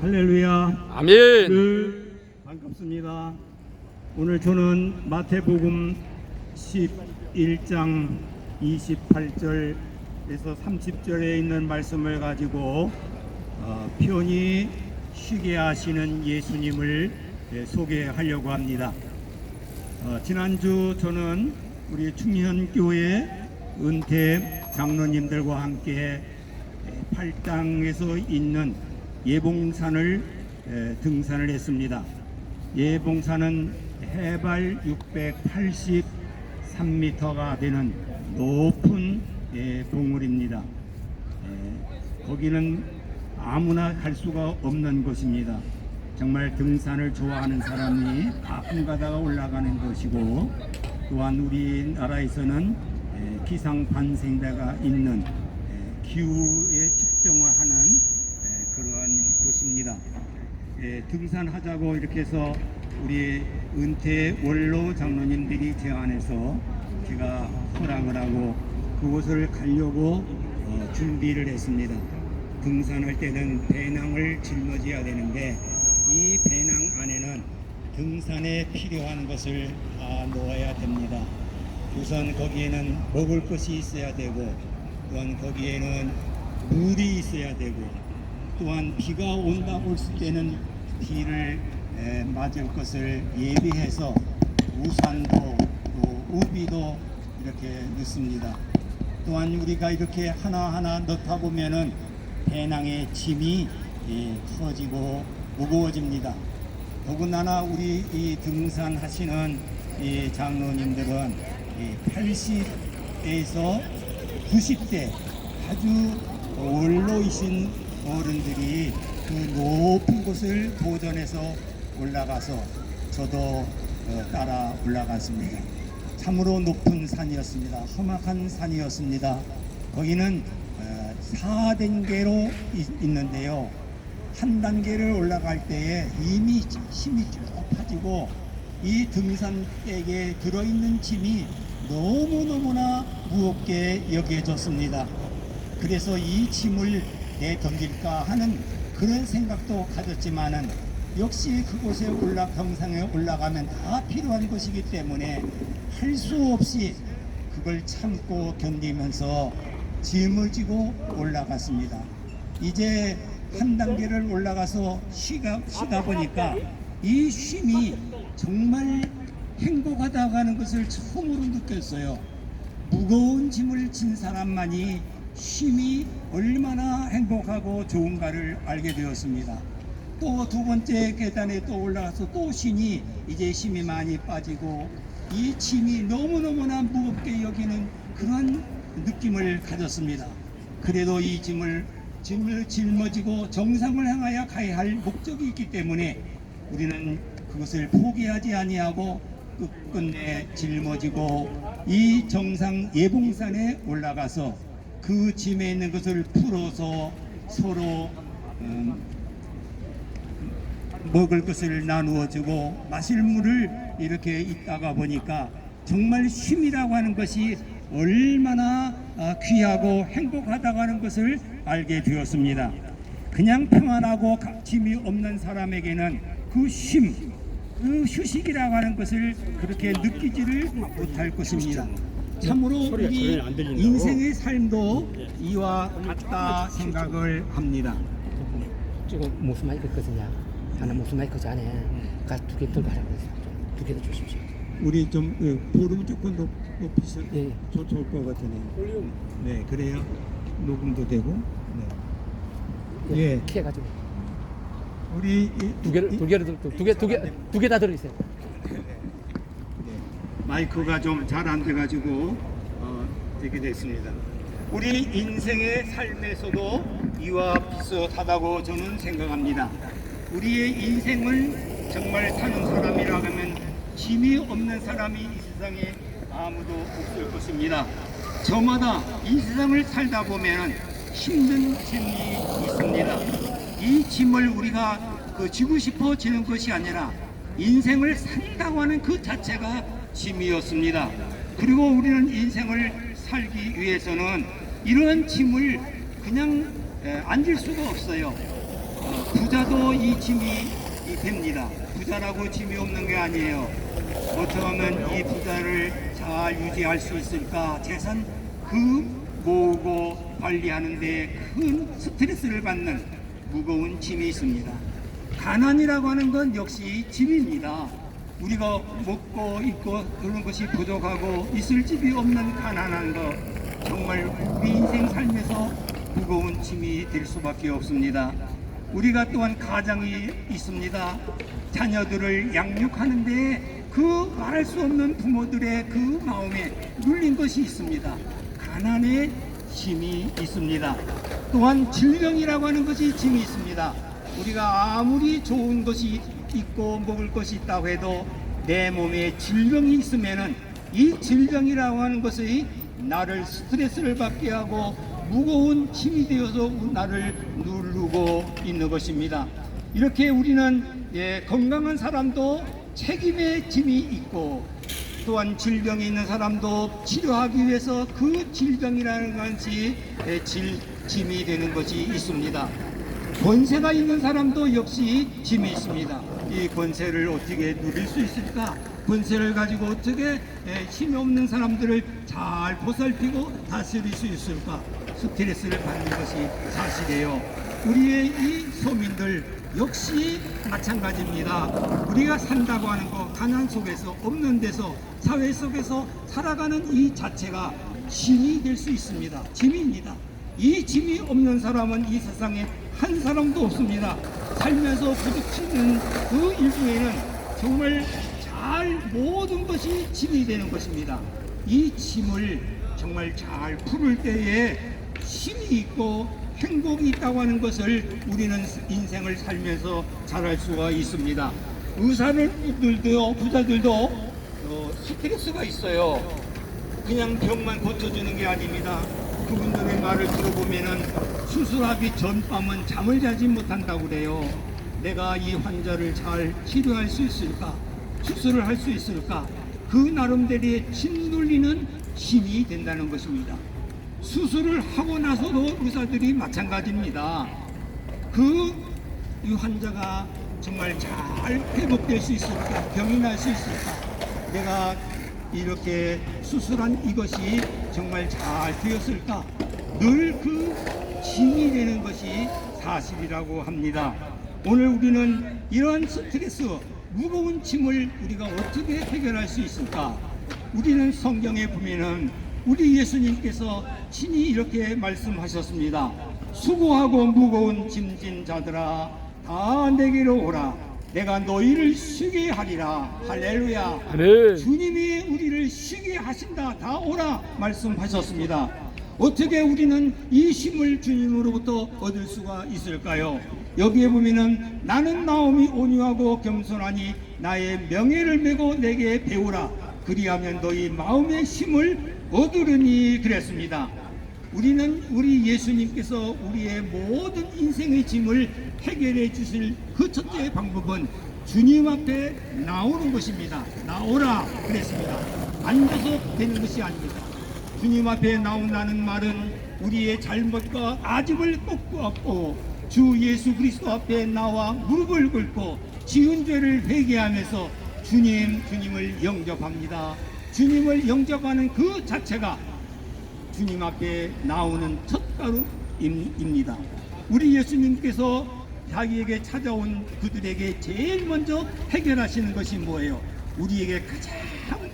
할렐루야. 아멘. 반갑습니다. 오늘 저는 마태복음 11장 28절에서 30절에 있는 말씀을 가지고 편히 쉬게 하시는 예수님을 소개하려고 합니다. 지난주 저는 우리 충현교회 은퇴 장로님들과 함께 팔당에서 있는 예봉산을 등산을 했습니다. 예봉산은 해발 683m가 되는 높은 봉우리입니다. 거기는 아무나 갈 수가 없는 곳입니다. 정말 등산을 좋아하는 사람이 가끔 가다가 올라가는 것이고, 또한 우리나라에서는 기상 반생대가 있는 기후에 측정화하는 그러한 곳입니다. 등산하자고 이렇게 해서 우리 은퇴 원로 장로님들이 제안해서 제가 허락을 하고 그곳을 가려고 준비를 했습니다. 등산할 때는 배낭을 짊어져야 되는데 이 배낭 안에는 등산에 필요한 것을 다 넣어야 됩니다. 우선 거기에는 먹을 것이 있어야 되고, 또한 거기에는 물이 있어야 되고, 또한 비가 온다 올 때는 비를 맞을 것을 예비해서 우산도 또 우비도 이렇게 넣습니다. 또한 우리가 이렇게 하나하나 넣다 보면은 배낭의 짐이 커지고 무거워집니다. 더군다나 우리 이 등산하시는 이 장로님들은 80에서 90대 아주 원로이신 어른들이 그 높은 곳을 도전해서 올라가서 저도 따라 올라갔습니다. 참으로 높은 산이었습니다. 험악한 산이었습니다. 거기는 4단계로 있는데요. 한 단계를 올라갈 때에 이미 힘이 쭉 빠지고 이 등산백에 들어있는 짐이 너무너무나 무겁게 여겨졌습니다. 그래서 이 짐을 내던질까 하는 그런 생각도 가졌지만은 역시 그곳에 정상에 올라가면 다 필요한 것이기 때문에 할 수 없이 그걸 참고 견디면서 짐을 지고 올라갔습니다. 이제 한 단계를 올라가서 쉬다 보니까 이 쉼이 정말 행복하다고 하는 것을 처음으로 느꼈어요. 무거운 짐을 진 사람만이 쉼이 얼마나 행복하고 좋은가를 알게 되었습니다. 또 두 번째 계단에 또 올라가서 또 쉬니 이제 힘이 많이 빠지고 이 짐이 너무너무나 무겁게 여기는 그런 느낌을 가졌습니다. 그래도 이 짐을 짊어지고 정상을 향하여 가야 할 목적이 있기 때문에 우리는 그것을 포기하지 아니하고 끝끝내 짊어지고 이 정상 예봉산에 올라가서 그 짐에 있는 것을 풀어서 서로 먹을 것을 나누어 주고 마실 물을 이렇게 있다가 보니까 정말 쉼이라고 하는 것이 얼마나 귀하고 행복하다고 하는 것을 알게 되었습니다. 그냥 평안하고 짐이 없는 사람에게는 그 쉼, 그 휴식이라고 하는 것을 그렇게 느끼지를 못할 것입니다. 참으로 우리 인생의 삶도 이와 같다 생각을 합니다. 지금 무슨 마이크 거든요. 하나 무슨 마이크 안에 가서 두 개 들고 하라고 그랬어요. 두 개 더 주십시오. 우리 좀 볼륨 조금 더 높이시면 예. 좋을 것 같으네요. 네, 그래요. 녹음도 되고. 네. 예. 키해가지고 우리 두 개 다 들어있어요. 마이크가 좀 잘 안 돼가지고 되게 됐습니다. 우리 인생의 삶에서도 이와 비슷하다고 저는 생각합니다. 우리의 인생을 정말 사는 사람이라 하면 짐이 없는 사람이 이 세상에 아무도 없을 것입니다. 저마다 이 세상을 살다 보면 힘든 짐이 있습니다. 이 짐을 우리가 지고 싶어지는 것이 아니라 인생을 산다고 하는 그 자체가 짐이었습니다. 그리고 우리는 인생을 살기 위해서는 이러한 짐을 그냥 앉을 수가 없어요. 부자도 이 짐이 됩니다. 부자라고 짐이 없는 게 아니에요. 어떻게 하면 이 부자를 잘 유지할 수 있을까? 재산 모으고 관리하는 데 큰 스트레스를 받는 무거운 짐이 있습니다. 가난이라고 하는 건 역시 짐입니다. 우리가 먹고 입고 그런 것이 부족하고 있을 집이 없는 가난한 것, 정말 우리 인생 삶에서 무거운 짐이 될 수밖에 없습니다. 우리가 또한 가정이 있습니다. 자녀들을 양육하는데 그 말할 수 없는 부모들의 그 마음에 눌린 것이 있습니다. 가난의 짐이 있습니다. 또한 질병이라고 하는 것이 짐이 있습니다. 우리가 아무리 좋은 것이 있고 먹을 것이 있다고 해도 내 몸에 질병이 있으면은 이 질병이라고 하는 것이 나를 스트레스를 받게 하고 무거운 짐이 되어서 나를 누르고 있는 것입니다. 이렇게 우리는 건강한 사람도 책임의 짐이 있고 또한 질병이 있는 사람도 치료하기 위해서 그 질병이라는 것이 짐이 되는 것이 있습니다. 권세가 있는 사람도 역시 짐이 있습니다. 이 권세를 어떻게 누릴 수 있을까? 권세를 가지고 어떻게 힘이 없는 사람들을 잘 보살피고 다스릴 수 있을까? 스트레스를 받는 것이 사실이에요. 우리의 이 서민들 역시 마찬가지입니다. 우리가 산다고 하는 거, 가난 속에서, 없는 데서, 사회 속에서 살아가는 이 자체가 짐이 될 수 있습니다. 짐입니다. 이 짐이 없는 사람은 이 세상에 한 사람도 없습니다. 살면서 부딪히는 그 일중에는 정말 잘 모든 것이 짐이 되는 것입니다. 이 짐을 정말 잘 풀을 때에 힘이 있고 행복이 있다고 하는 것을 우리는 인생을 살면서 잘할 수가 있습니다. 의사들도 부자들도 스트레스가 있어요. 그냥 병만 고쳐주는 게 아닙니다. 그분들의 말을 들어보면은 수술하기 전밤은 잠을 자지 못한다고 그래요. 내가 이 환자를 잘 치료할 수 있을까? 수술을 할 수 있을까? 그 나름대로의 짓눌리는 힘이 된다는 것입니다. 수술을 하고 나서도 의사들이 마찬가지입니다. 이 환자가 정말 잘 회복될 수 있을까? 병이 날 수 있을까? 내가 이렇게 수술한 이것이 정말 잘 되었을까? 늘 그 짐이 되는 것이 사실이라고 합니다. 오늘 우리는 이러한 스트레스, 무거운 짐을 우리가 어떻게 해결할 수 있을까? 우리는 성경에 보면은 우리 예수님께서 친히 이렇게 말씀하셨습니다. 수고하고 무거운 짐진 자들아 다 내게로 오라. 내가 너희를 쉬게 하리라. 할렐루야. 아멘. 주님이 우리를 쉬게 하신다. 다 오라 말씀하셨습니다. 어떻게 우리는 이 힘을 주님으로부터 얻을 수가 있을까요? 여기에 보면은 나는 나음이 온유하고 겸손하니 나의 명예를 메고 내게 배우라. 그리하면 너희 마음의 힘을 얻으려니 그랬습니다. 우리 예수님께서 우리의 모든 인생의 짐을 해결해 주실 그 첫째 방법은 주님 앞에 나오는 것입니다. 나오라 그랬습니다. 앉아서 되는 것이 아닙니다. 주님 앞에 나온다는 말은 우리의 잘못과 아집을 꺾고 주 예수 그리스도 앞에 나와 무릎을 꿇고 지은 죄를 회개하면서 주님을 영접합니다. 주님을 영접하는 그 자체가 주님 앞에 나오는 첫걸음입니다. 우리 예수님께서 자기에게 찾아온 그들에게 제일 먼저 해결하시는 것이 뭐예요? 우리에게 가장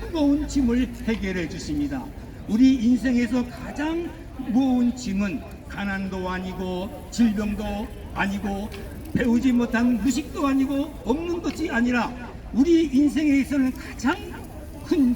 무거운 짐을 해결해 주십니다. 우리 인생에서 가장 무거운 짐은 가난도 아니고 질병도 아니고 배우지 못한 무식도 아니고 없는 것이 아니라 우리 인생에서는 가장 큰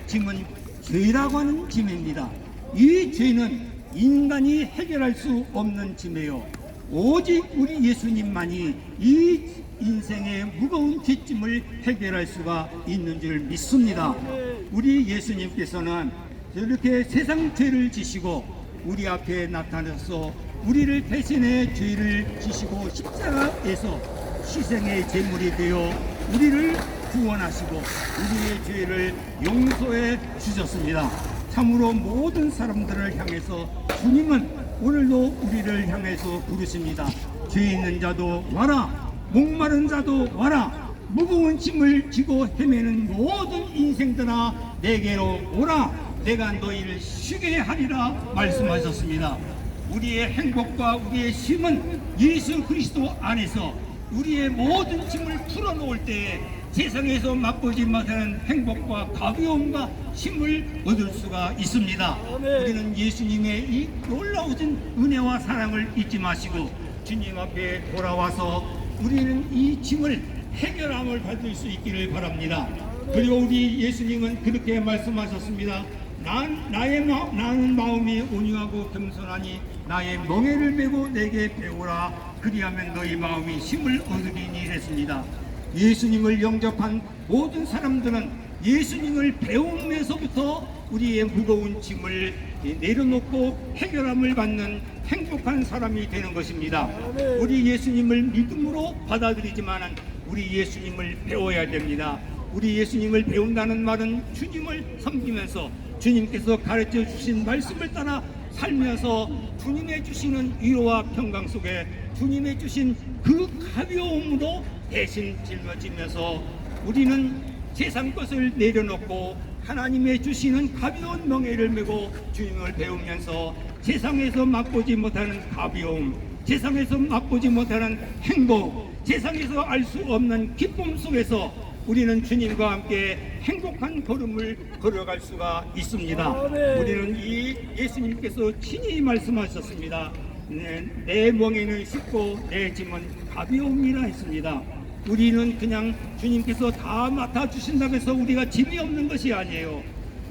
짐은 죄라고 하는 짐입니다. 이 죄는 인간이 해결할 수 없는 짐이에요. 오직 우리 예수님만이 이 인생의 무거운 죄짐을 해결할 수가 있는 줄 믿습니다. 우리 예수님께서는 이렇게 세상 죄를 지시고 우리 앞에 나타나서 우리를 대신해 죄를 지시고 십자가에서 희생의 제물이 되어 우리를 구원하시고 우리의 죄를 용서해 주셨습니다. 참으로 모든 사람들을 향해서 주님은 오늘도 우리를 향해서 부르십니다. 죄 있는 자도 와라, 목마른 자도 와라, 무거운 짐을 지고 헤매는 모든 인생들아 내게로 오라, 내가 너희를 쉬게 하리라 말씀하셨습니다. 우리의 행복과 우리의 쉼은 예수 그리스도 안에서 우리의 모든 짐을 풀어놓을 때에 세상에서 맛보지 못하는 행복과 가벼움과 쉼을 얻을 수가 있습니다. 우리는 예수님의 이 놀라우신 은혜와 사랑을 잊지 마시고 주님 앞에 돌아와서 우리는 이 짐을 해결함을 받을 수 있기를 바랍니다. 그리고 우리 예수님은 그렇게 말씀하셨습니다. 나는 마음이 온유하고 겸손하니 나의 멍에를 메고 내게 배우라, 그리하면 너희 마음이 힘을 얻으리니 이랬습니다. 예수님을 영접한 모든 사람들은 예수님을 배우면서부터 우리의 무거운 짐을 내려놓고 해결함을 받는 행복한 사람이 되는 것입니다. 우리 예수님을 믿음으로 받아들이지만 우리 예수님을 배워야 됩니다. 우리 예수님을 배운다는 말은 주님을 섬기면서 주님께서 가르쳐 주신 말씀을 따라 살면서 주님의 주시는 위로와 평강 속에 주님의 주신 그 가벼움으로 대신 짊어지면서 우리는 세상 것을 내려놓고 하나님의 주시는 가벼운 멍에를 메고 주님을 배우면서 세상에서 맛보지 못하는 가벼움, 세상에서 맛보지 못하는 행복, 세상에서 알 수 없는 기쁨 속에서 우리는 주님과 함께 행복한 걸음을 걸어갈 수가 있습니다. 우리는 이 예수님께서 친히 말씀하셨습니다. 내 멍에는 쉽고 내 짐은 가벼움이라 했습니다. 우리는 그냥 주님께서 다 맡아주신다고 해서 우리가 짐이 없는 것이 아니에요.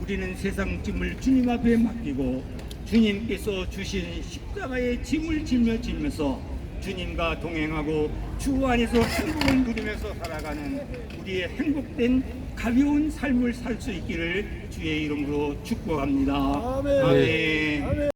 우리는 세상 짐을 주님 앞에 맡기고 주님께서 주신 십자가의 짐을 짊어지면서 주님과 동행하고 주 안에서 행복을 누리면서 살아가는 우리의 행복된 가벼운 삶을 살 수 있기를 주의 이름으로 축복합니다. 아멘.